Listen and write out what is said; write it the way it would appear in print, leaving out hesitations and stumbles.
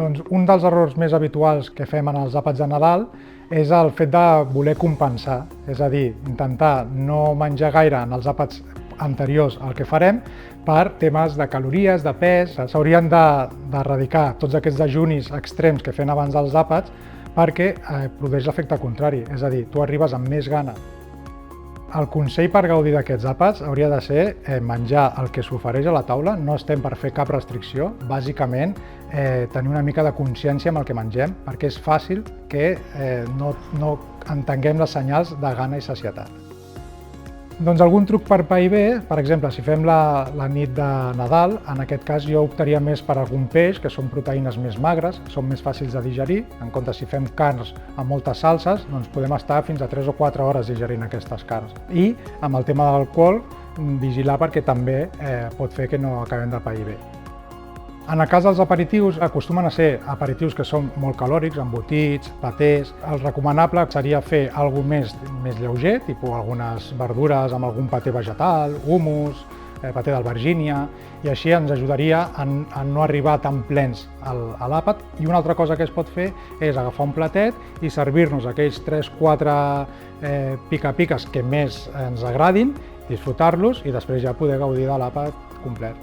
Doncs un dels errors més habituals que fem en els àpats de Nadal és el fet de voler compensar, és a dir, intentar no menjar gaire en els àpats anteriors al que farem per temes de calories, de pes. S'haurien d'erradicar tots aquests dejunis extrems que fem abans dels àpats perquè produeix l'efecte contrari, és a dir, tu arribes amb més gana. El consell per gaudir d'aquests àpats hauria de ser menjar el que s'ofereix a la taula, no estem per fer cap restricció, bàsicament tenir una mica de consciència amb el que mengem, perquè és fàcil que no entenguem les senyals de gana i sacietat. Doncs algun truc per pa i bé, per exemple, si fem la nit de Nadal, en aquest cas jo optaria més per algun peix, que són proteïnes més magres, són més fàcils de digerir. En compte, si fem carns amb moltes salses, doncs podem estar fins a 3 o 4 hores digerint aquestes carns. I amb el tema de l'alcohol, vigilar perquè també pot fer que no acabem de pair bé. En el cas dels aperitius, acostumen a ser aperitius que són molt calòrics, embotits, patés. El recomanable seria fer alguna cosa més lleuger, tipus algunes verdures amb algun paté vegetal, hummus, paté d'albergínia, i així ens ajudaria a no arribar tan plens a l'àpat. I una altra cosa que es pot fer és agafar un platet i servir-nos aquells 3-4 pica-piques que més ens agradin, disfrutar-los i després ja poder gaudir de l'àpat complet.